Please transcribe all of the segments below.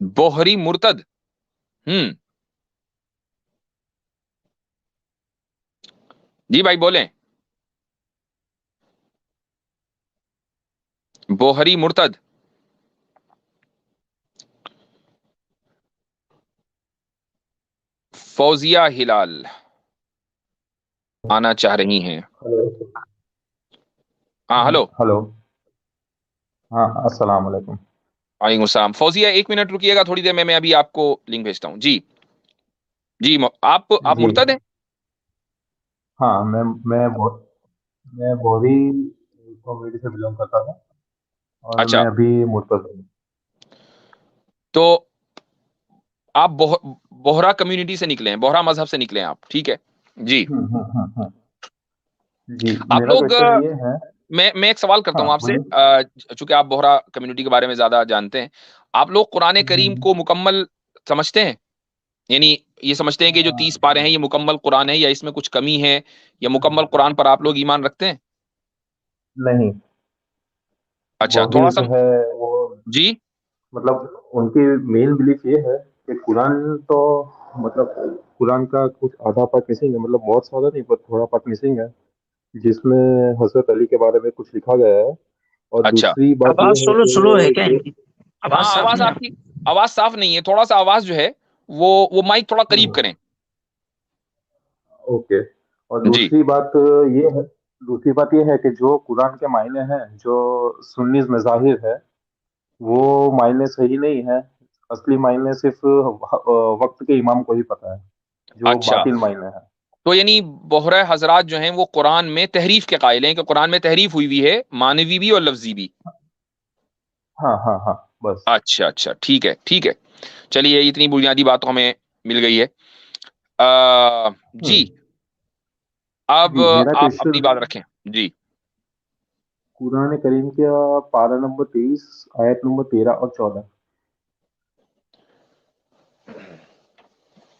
बोहरी मुर्तद। हम्म। जी भाई बोलें। बोहरी मुर्तद। फौजिया हिलाल आना चाह रही हैं। हेलो। हाँ हेलो। हेलो। हाँ, अस्सलाम वालेकुम। वालेकुम सलाम। फौजिया एक मिनट रुकिएगा, थोड़ी देर में मैं अभी आपको लिंक भेजता हूँ जी। जी आप जी। मुर्तद हैं? हाँ, मैं बोरी कम्युनिटी से बिलोंग करता था और अच्छा। मैं अभी मुर्तज़ हूँ। तो आप बोहरा कम्युनिटी से निकले हैं, बोहरा मजहब से निकले हैं आप, ठीक है। जी। जी, आप मेरा लोग क्वेश्चन ये है। मैं एक सवाल करता हाँ, हूँ आपसे, बोलिए। चूंकि आप बोहरा कम्युनिटी के बारे में ज्यादा जानते हैं। आप लोग कुरान करीम हम्म, को मुकम्मल समझते हैं? यानी ये समझते हैं कि जो 30 पारे हैं ये मुकम्मल कुरान है, या इसमें कुछ कमी है, या मुकम्मल कुरान पर आप लोग ईमान रखते हैं? नहीं। अच्छा, बॉबी थोड़ा सा। जो है वो, जी। मतलब उनकी मेन बिलीफ ये है कि कुरान तो, मतलब कुरान का कुछ आधा पार्ट मिसिंग है, मतलब बहुत सारा नहीं पर थोड़ा पार्ट मिसिंग है, जिसमें हजरत अली के बारे में कुछ लिखा गया है। और अच्छा। दूसरी बात आवाज यह है स्लो स्लो है क्या कि इनकी? आवाज हाँ, साफ आवाज नहीं है। आपकी, आवाज साफ नहीं है, थोड़ा सा आवाज जो है वो माइक थोड़ा करीब हम्म, करें। ओके। और जी। ये है दूसरी बात ये है कि जो कुरान के मायने हैं, जो सुन्नीस में जाहिर है, वो मायने सही नहीं है। असली मायने सिर्फ वक्त के इमाम को ही पता है, जो अच्छा, बातिल मायने हैं। तो यानी बोहरा हजरात जो हैं वो कुरान में तहरीफ के कायल हैं, कि कुरान में तहरीफ हुई हुई है, मानवी भी और लफ्जी भी। हाँ, हाँ, हाँ, बस। अच्छा अच्छा, ठीक है ठीक है। चलिए, इतनी बुनियादी बात तो हमें मिल गई है। जी। हम्म। अब जी, मेरा आप क्वेश्चन अपनी है। बात रखें। जी। कुरान करीम का पारा नंबर 23, आयत नंबर 13 और 14।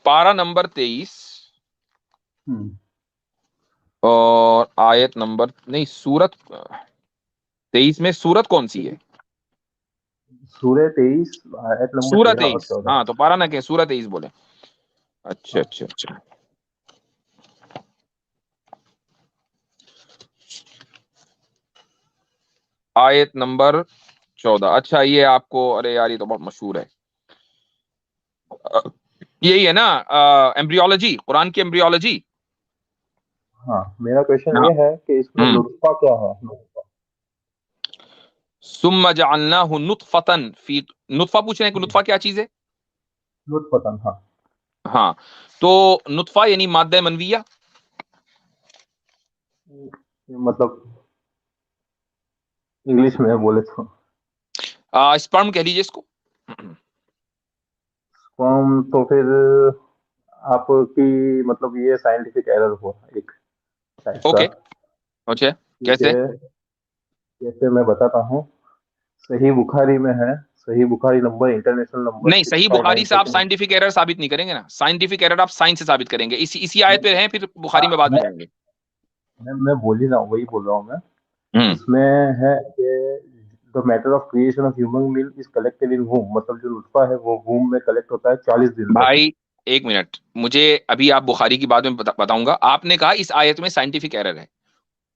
पारा नंबर 23 हम्म। और आयत नंबर, नहीं, सूरत 23 में सूरत कौन सी है? सूरह 23, आयत नंबर सूरत तेरह और 23, चौदह हाँ, तो पारा ना कहें, सूरत 23 बोले। अच्छा हाँ। अच्छा अच्छा। आयत नंबर 14। अच्छा, ये आपको, अरे यार ये तो बहुत मशहूर है। अ, यही है ना, एम्ब्रियोलॉजी, कुरान की एम्ब्रियोलॉजी। हाँ, मेरा क्वेश्चन हाँ। ये है कि इसमें हम्म। नुत्फा क्या है, नुत्फा। सुम्मा जअलनाहु नुतफतन फी, नुतफा पूछ रहे हैं कि नुतफा क्या चीज है? नुत्फतन, हाँ। हाँ। तो नुतफा यानी मादा मनविया। मतलब इंग्लिश में बोले तो स्पर्म कह लीजिए इसको। स्पर्म, तो फिर आपकी, मतलब ये साइंटिफिक एरर हुआ एक टाइप का। ओके। अच्छा। ठीक कैसे? है, जैसे मैं बताता हूँ। सही बुखारी में है। सही बुखारी नंबर, इंटरनेशनल नंबर नहीं, सिक्स सही फाइव नाइन बुखारी से आप सेवन साइंटिफिक एरर साबित नहीं करेंगे ना, साइंटिफिक एरर आप साइंस से साबित करेंगे। इसी इसी आयत पे हैं, फिर बुखारी में हाँ, बाद में जाएंगे। मैं बोल ही रहा हूँ, वही बोल रहा हूँ मैं। हम्म। उसमें है कि the matter of creation of human milk is collected in womb, मतलब जो नुत्फा है वो वूम में कलेक्ट होता है 40 दिन तक। भाई एक मिनट, मुझे अभी आप बुखारी की बाद में बताऊंगा। आपने कहा इस आयत में साइंटिफिक एरर है।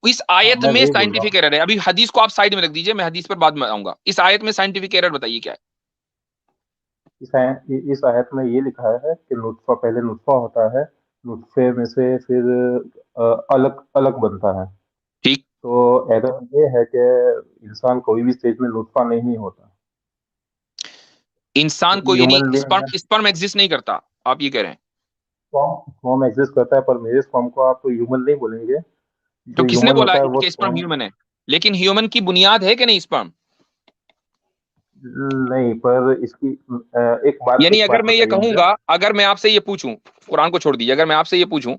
इस हाँ, आयत मैं में वही बोल रहा साइंटिफिक हूँ। एरर है, अभी हदीस को आप साइड में रख दीजिए, मैं हदीस पर बाद में आऊंगा। इस आयत में साइंटिफिक एरर बताइए क्या है। इस आयत में ये लिखा है कि नुत्फा, पहले नुत्फा होता है, नुत्फे में से फिर अलग अलग बनता है। ठीक। तो एरर ये है कि इंसान कोई भी स्टेज में नुत्फा नहीं होता। इंसान को यानी human being sperm sperm exist नहीं करता, आप ये कह रहे हैं? फॉर्म एग्जिस्ट करता है, पर मेरे फॉर्म को आप ह्यूमन नहीं बोलेंगे। तो जो किसने ह्यूमन बोला होता है वो कि स्पर्म स्पर्म। ह्यूमन है? लेकिन ह्यूमन की बुनियाद है कि नहीं स्पर्म? नहीं, पर इसकी यानी एक अगर बात मैं ये बताइए मुझे। कहूंगा, अगर मैं आपसे ये पूछूं, कुरान को छोड़ दीजिए, अगर मैं आपसे ये पूछूं,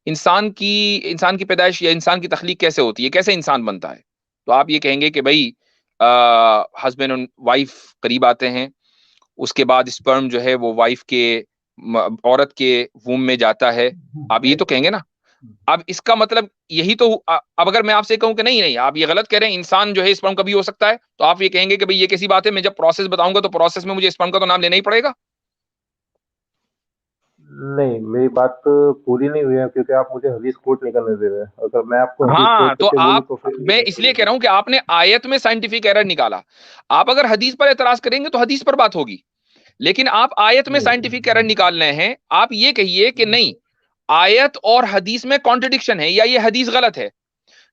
इंसान की पैदाइश या इंसान की तख्लीक कैसे होती है, कैसे इंसान बनता है, तो आप ये कहेंगे कि भाई हस्बैंड और वाइफ करीब आते हैं, उसके बाद स्पर्म जो है वो वाइफ के औरत के वूम में जाता है। आप ये तो कहेंगे ना। अब इसका मतलब यही तो अब अगर मैं आपसे कहूं कि नहीं नहीं आप ये गलत कह रहे हैं, इंसान जो है स्पर्म कभी हो सकता है, तो आप ये कहेंगे कि भाई ये कैसी बात है, मैं जब प्रोसेस बताऊंगा तो प्रोसेस में मुझे स्पर्म का तो नाम लेना ही पड़ेगा। नहीं, मेरी बात पूरी नहीं हुई है, क्योंकि आप मुझे हदीस कोट नहीं करने दे रहे हैं। अगर मैं आपको हदीस हाँ कोट तो करके बोलूँ आप, तो फिर ये मैं बात इसलिए अलग कह है। रहा हूं कि आपने आयत में साइंटिफिक एरर निकाला, आप अगर हदीस पर एतराज करेंगे तो हदीस पर बात होगी, लेकिन आप आयत में साइंटिफिक एरर नहीं, निकाल रहे हैं। आप ये कहिए कि नहीं, आयत और हदीस में कॉन्ट्रडिक्शन है या ये हदीस गलत है।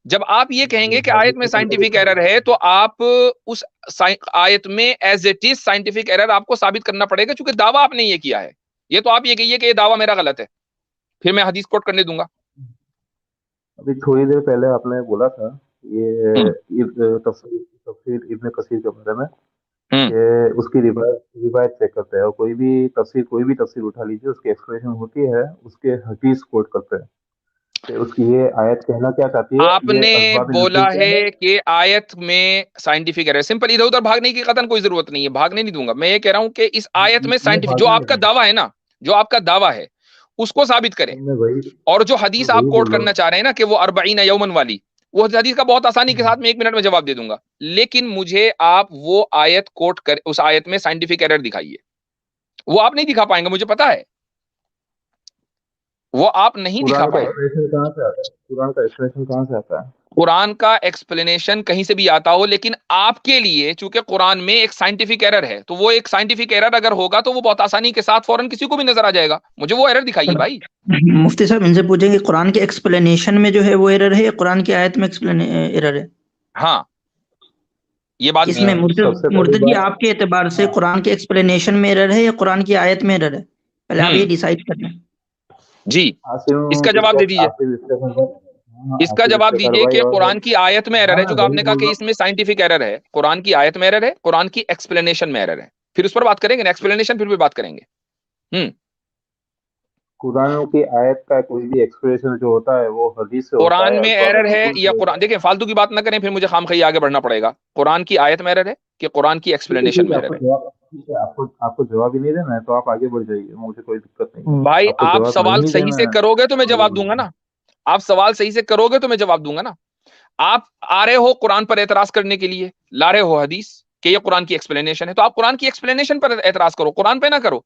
जब आप ये कहेंगे कि आयत हदीस में में साइंटिफिक कंट्राडिक्शन एरर नहीं है, है। तो आप उस आयत में as it is scientific error आपको साबित करना पड़ेगा, क्योंकि दावा आपने ये किया है। ये तो आप ये कहिए कि ये दावा मेरा गलत है, फिर मैं हदीस कोट करने दूंगा। अभी थोड़ी देर पहले आपने बोला था ये हम्म तफसीर तफसीर इब्न कसीर के बारे में, हम्म कि उसकी रिवायत रिवायत चेक करते हैं, और कोई भी तफसीर उठा लीजिए, उसकी एक्सप्लेनेशन होती है, उसके हदीस कोट करते हैं कि उसकी ये आयत कहना क्या चाहती है, ये आपने असबाब बोला नुज़ूल क्या है है। कि आयत में साइंटिफिक एरर, सिंपल, इधर उधर भागने की कतन कोई जरूरत नहीं है, भागने नहीं दूंगा। मैं ये कह रहा हूं कि इस आयत में मैं साइंटिफिक, जो भागने नहीं आपका दूंगा। दावा है ना, जो आपका दावा है उसको साबित करें। मैं वही और जो मैं हदीस आप वही कोट बोल रहा करना हूँ। चाह रहे हैं ना कि वो अरबईन यौमन वाली, वो हदीस का बहुत आसानी के साथ हम्म, में 1 मिनट में जवाब दे दूंगा, लेकिन मुझे आप वो आयत कोट कर, उस आयत में साइंटिफिक एरर दिखाइए। वो आप नहीं दिखा पाएंगे, मुझे पता है, वो आप नहीं दिखा कुरान का पाएंगे। एक्सप्लेनेशन कहाँ से आता है? कुरान का एक्सप्लेनेशन कहाँ से आता है? कुरान का एक्सप्लेनेशन कहीं से भी आता हो, लेकिन आपके लिए चूंकि कुरान में एक साइंटिफिक एरर है, तो वो एक साइंटिफिक एरर अगर होगा तो वो बहुत आसानी के साथ फौरन किसी को भी नजर आ जाएगा। मुझे वो एरर दिखाइए पर भाई। मुफ्ती साहब इनसे पूछेंगे कुरान के एक्सप्लेनेशन में जो है वो एरर है या कुरान की आयत में एक्सप्लेन एरर है? हाँ, ये बात भी इसमें है। सबसे पहली मुर्तद जी बात। आपके एतबार से हाँ, कुरान के एक्सप्लेनेशन में एरर है या कुरान की आयत में एरर है? पहले आप ये हम्म डिसाइड कर लें। जी, इसका जवाब दे दीजिए। इसका आसिफ जवाब इसका दीजिए कार्रवाई कि और कुरान की आयत में एरर है, हाँ, जो वही आपने कहा बोल कि रहा हूँ। इसमें साइंटिफिक एरर है। कुरान की आयत में एरर है, कुरान की एक्सप्लेनेशन में एरर है, फिर उस पर बात करेंगे ना, एक्सप्लेनेशन फिर भी बात करेंगे। हम्म कुरान की आयत का कोई भी एक्सप्रेशन जो होता है वो हदीस से होता कुरान है, में अल्फाज एरर है नज़ूल से या कुरान, होता है। देखिए फालतू की बात ना करें, फिर मुझे खामखी आगे बढ़ना पड़ेगा। कुरान की आयत में एरर है कि कुरान की एक्सप्लेनेशन ठीक में है, एरर आपको है। जवाब ठीक है, आपको जवाब ही नहीं देना है तो आप आगे बढ़ जाइए, मुझे कोई दिक्कत नहीं है। भाई आपको आप जवाब सवाल नहीं सही देना से है करोगे तो मैं तो आगे जवाब बढ़ दूंगा जाइए। ना। आप सवाल सही से करोगे तो मैं जवाब दूंगा ना। आप आ रहे हो कुरान पर एतराज करने के लिए, ला रहे हो हदीस कि ये कुरान की एक्सप्लेनेशन है, तो आप कुरान की एक्सप्लेनेशन पर एतराज करो, कुरान पे ना करो।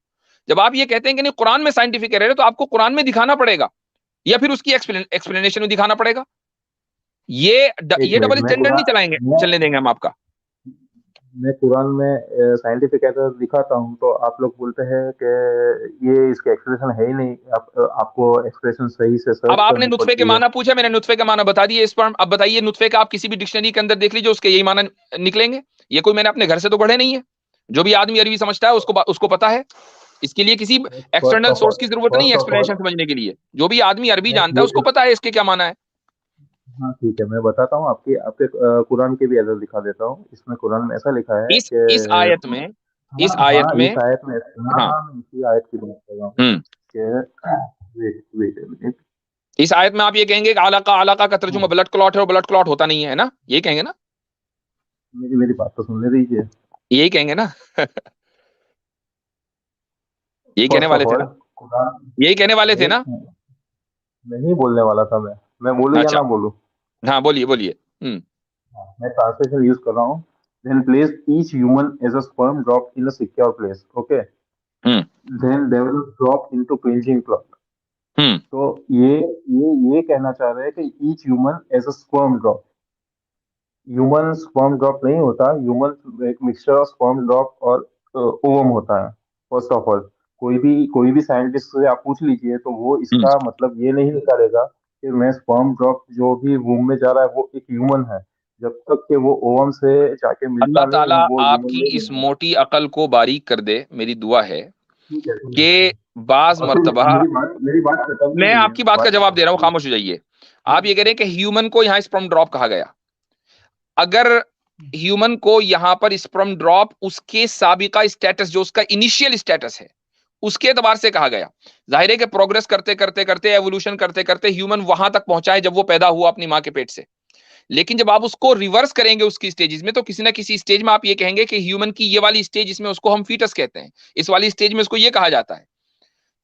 जब आप ये कहते हैं कि नहीं कुरान में साइंटिफिक एरर है, तो आपको कुरान में दिखाना पड़ेगा या फिर उसकी एक्सप्लेनेशन में दिखाना पड़ेगा। एक ये मिनट, डबल स्टैंडर्ड नहीं चलाएंगे, चलने देंगे हम आपका। मैं कुरान में साइंटिफिक एरर दिखाता हूँ तो आप लोग बोलते हैं कि ये इसके एक्सप्रेशन है ही नहीं, आपको एक्सप्रेशन सही से अब सर्च आपने करनी नुतफे के पड़ती है। माना पूछा, मैंने नुतफे के माना बता दिए स्पर्म। अब बताइए नुतफे का आप किसी भी डिक्शनरी के अंदर देख लीजिए, उसके यही माना निकलेंगे। ये कोई मैंने अपने घर से तो गढ़े नहीं है। जो भी आदमी अरबी समझता है उसको उसको पता है। इसके लिए किसी first external of source all की जरूरत नहीं है फर्स्ट ऑफ ऑल एक्सप्लेनेशन समझने के लिए। जो भी आदमी अरबी मैं जानता है उसको पता है इसके क्या माना है। हाँ ठीक है, मैं बताता हूँ आपकी आपके कुरान के भी एरर दिखा देता हूँ। इसमें कुरान में ऐसा लिखा है इस कि इस आयत में, हाँ इस आयत हाँ, में, इस आयत में, हाँ हाँ, हाँ, मैं इसी आयत की बात कर रहा हूँ हम्म कि वेट वेट इस आयत में आप ये कहेंगे कि आलाका का तर्जुमा ब्लड क्लॉट है और ब्लड क्लॉट होता नहीं है ना, यही कहेंगे ना? मेरी मेरी बात तो सुनने दीजिए। यही कहेंगे ना? यही कहने फर्स्ट ऑफ वाले थे ऑल ना? कुरान यही कहने वाले थे नहीं ना? नहीं बोलने वाला था मैं बोलूँ या अच्छा, ना बोलूँ? हाँ बोलिए बोलिए। मैं ट्रांसलेशन यूज कर रहा हूँ। Then place each human as a sperm drop in a secure place. Okay. Hmm Then they will drop into cleansing cloth. हम्म तो ये कहना चाह रहे हैं कि each human as a sperm drop. Human sperm drop नहीं होता, ह्यूमन एक मिक्सचर ऑफ स्पर्म ड्रॉप और ओवम होता है। फर्स्ट ऑफ ऑल, कोई भी साइंटिस्ट से आप पूछ लीजिए तो वो हम्म इसका मतलब ये नहीं निकालेगा कि मैं स्पर्म ड्रॉप जो भी वूम में जा रहा है वो एक ह्यूमन है, जब तक कि वो ओवम से जाके अल्लाह मिलता नहीं ताला वो ह्यूमन आपकी नहीं इस बनता। मोटी अकल को बारीक कर दे, मेरी दुआ है ठीक है, ठीक कि है। बाज और फिर मर्तबा, मेरी बात खत्म नहीं मैं हुई है, आपकी बात का बात जवाब खत्म दे रहा नहीं हूं, हुई खामोश हो जाइए। आप ये कह रहे हैं कि ह्यूमन को यहां स्पर्म ड्रॉप कहा गया। अगर ह्यूमन को यहां पर स्पर्म ड्रॉप उसके साबिका स्टेटस, जो उसका इनिशियल स्टेटस है, उसके एतबार से कहा गया। जाहिर है कि प्रोग्रेस करते करते करते, एवोल्यूशन करते करते ह्यूमन वहां तक पहुंचा है जब वो पैदा हुआ अपनी मां के पेट से। लेकिन जब आप उसको रिवर्स करेंगे उसकी स्टेजेस में, तो किसी ना किसी स्टेज में आप ये कहेंगे कि ह्यूमन की ये वाली स्टेज, इसमें उसको हम फीटस कहते हैं, इस वाली स्टेज में उसको ये कहा जाता है।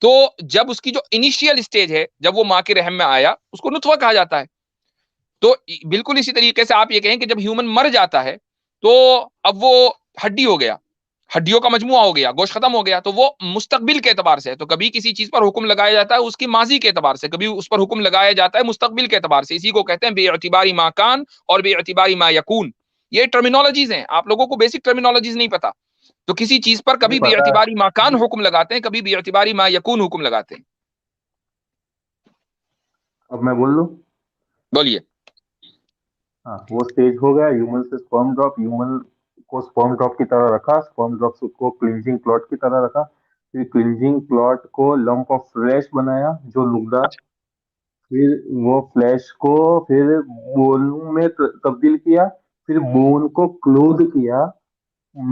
तो जब उसकी जो इनिशियल स्टेज है, जब वो माँ के रहम में आया, उसको नुतफा कहा जाता है। तो बिल्कुल इसी तरीके से आप ये कहें कि जब ह्यूमन मर जाता है तो अब वो हड्डी हो गया, हड्डियों का मजमुआ हो गया, गोश्त खत्म हो गया, तो वो मुस्तकबिल के एतबार से है। तो कभी किसी चीज पर हुक्म लगाया जाता है उसकी माजी के एतबार से, कभी उस पर हुक्म लगाया जाता है मुस्तकबिल के एतबार से। इसी को कहते हैं बेअतिबारी मा कान और बेअतिबारी मा यकून। ये टर्मिनोलॉजीज हैं, आप लोगों को बेसिक टर्मिनोलॉजीज नहीं पता। तो किसी चीज पर नहीं कभी पता है। बेअतिबारी मा कान हुक्म लगाते हैं, कभी बेअतिबारी मा यकून हुक्म लगाते हैं। अब मैं बोल लूं? बोलिए। हाँ, वो स्टेज हो गया ह्यूमन से स्पर्म ड्रॉप। ह्यूमन को स्पर्म ड्रॉप की तरह रखा, स्पर्म ड्रॉप को क्लिंजिंग क्लॉट की तरह रखा, फिर क्लिंजिंग क्लॉट को लंप ऑफ फ्लैश बनाया जो लुगदा, फिर वो फ्लैश को फिर बोन में तब्दील किया, फिर बोन को क्लोथ किया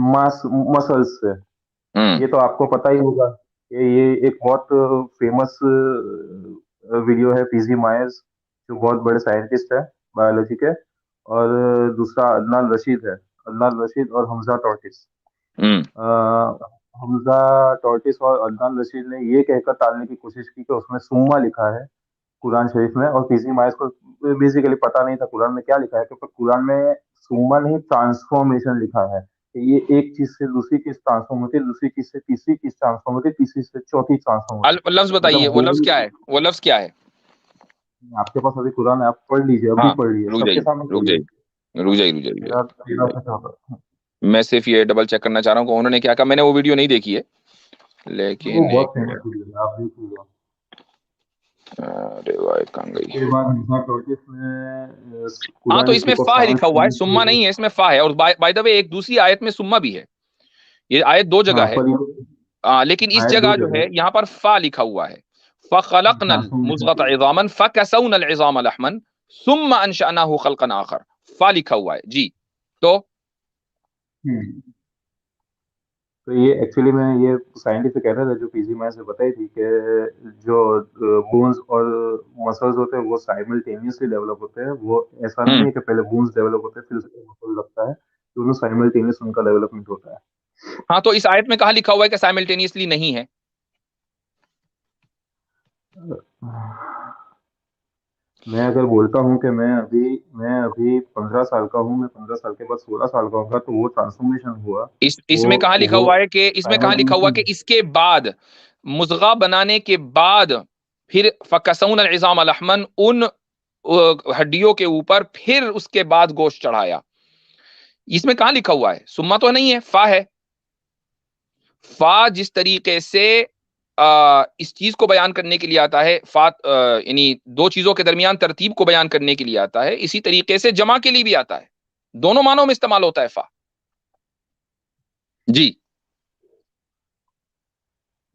मास मसल्स से। ये तो आपको पता ही होगा कि ये एक बहुत फेमस वीडियो है पीजी मायर्स, जो बहुत बड़े साइंटिस्ट है बायोलॉजी के, और दूसरा अदनान रशीद है, अदनान रशीद और हमजा टॉर्टिस। हमजा टॉर्टिस और अदनान रशीद ने ये कहकर टालने की कोशिश की कि उसमें सुम्मा लिखा है कुरान शरीफ में, और पीजी मायर्स को बेसिकली पता नहीं था कुरान में क्या लिखा है, क्योंकि कुरान में सुम्मा नहीं ट्रांसफॉर्मेशन लिखा है कि ये एक चीज से दूसरी चीज ट्रांसफॉर्म होती है, दूसरी चीज से तीसरी चीज ट्रांसफॉर्म होती है, तीसरी से चौथी ट्रांसफॉर्म होती है। लफ्ज बताइए, मतलब वो लफ्ज बोल, क्या है, वो लफ्ज क्या है? आपके पास अभी कुरान है, आप पढ़ लीजिए, अभी हाँ, पढ़ लीजिए, रुक सबके जाइए, सामने रुक पढ़िए। जाइए, रुक जाइए, रुक जाइए, रुक तेरा जाइए। तेरा से होगा। मैं सिर्फ ये डबल चेक करना चाह रहा हूँ कि उन्होंने क्या कहा। मैंने वो वीडियो नहीं देखी है, वो लेकिन बहुत एक फेमस मिनट। वीडियो है, आप देख लीजिए। रिवायत कहाँ गई? उसके बाद हमजा टॉर्टिस ने हाँ, तो कुरान इसमें बुक ऑफ फा साउंड लिखा हुआ है, सुम्मा नहीं है, इसमें फा है। और बाय द वे एक दूसरी आयत में सुम्मा भी है। ये आयत दो जगह हाँ, है। पर ये लेकिन इस आयत दो जगह जो है जगह। यहाँ पर फा लिखा हुआ है। हाँ, फखलकनल सुन मुज़गत इज़ामन फकसौनल इज़ाम लहमन सुम्मा अंशअनाहु खल्कन आखर। फा लिखा हुआ है जी। तो हम्म, तो ये एक्चुअली मैं ये साइंटिफिक एरर है जो पीजी मैथ से बताई थी कि जो बोन्स और मसल्स होते हैं वो साइमल्टेनियसली डेवलप होते हैं। वो ऐसा नहीं हम्म है कि पहले बोन्स डेवलप होते हैं फिर उसके मसल लगता है, दोनों साइमल्टेनियस उनका डेवलपमेंट होता है। हाँ, तो इस आयत में कहाँ लिखा हुआ है कि साइमल्टेनियसली नहीं है? मैं अगर बोलता हूँ कि मैं अभी 15 साल का हूँ, मैं 15 साल के बाद 16 साल का होगा, तो वो ट्रांसफॉर्मेशन हुआ। वो इसमें कहाँ लिखा वो हुआ है कि, इसमें कहाँ लिखा हुआ कि साइमल्टेनियसली। इसके बाद मुज़गा बनाने के बाद फिर फकसौन इज़ाम लहमन, उन हड्डियों के ऊपर फिर उसके बाद गोश्त चढ़ाया। इसमें कहाँ लिखा हुआ है? सुम्मा तो नहीं है, फा है। फा जिस तरीके से इस चीज को बयान करने के लिए आता है, फा यानी दो चीजों के दरमियान तरतीब को बयान करने के लिए आता है, इसी तरीके से जमा के लिए भी आता है। दोनों मानों में इस्तेमाल होता है फा। जी,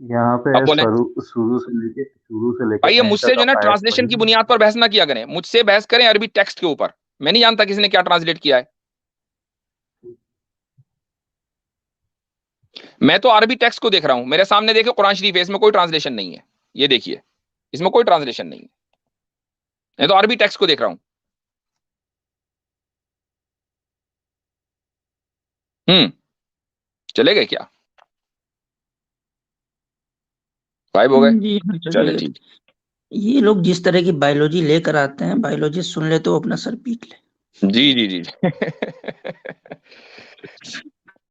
यहाँ पे अब बोलें। शुरू से लेके भाई, ये एंड मुझसे तक जो है ना आप आयत ट्रांसलेशन की पढ़िए। बुनियाद पर बहस ना किया करें, मुझसे बहस करें अरबी टेक्स्ट के ऊपर। मैं नहीं जानता किसी ने क्या ट्रांसलेट किया है। मैं तो अरबी टेक्स्ट को देख रहा हूं, मेरे सामने देखे कुरान शरीफ है, इसमें कोई ट्रांसलेशन नहीं है। ये देखिए, इसमें कोई ट्रांसलेशन नहीं है। मैं तो अरबी टेक्स्ट को देख रहा हूं। चले गए क्या? गायब हो गए? जी हाँ, चले चले गए। ठीक। ये लोग जिस तरह की बायोलॉजी लेकर आते हैं, बायोलॉजी सुन ले तो अपना सर पीट ले। जी जी जी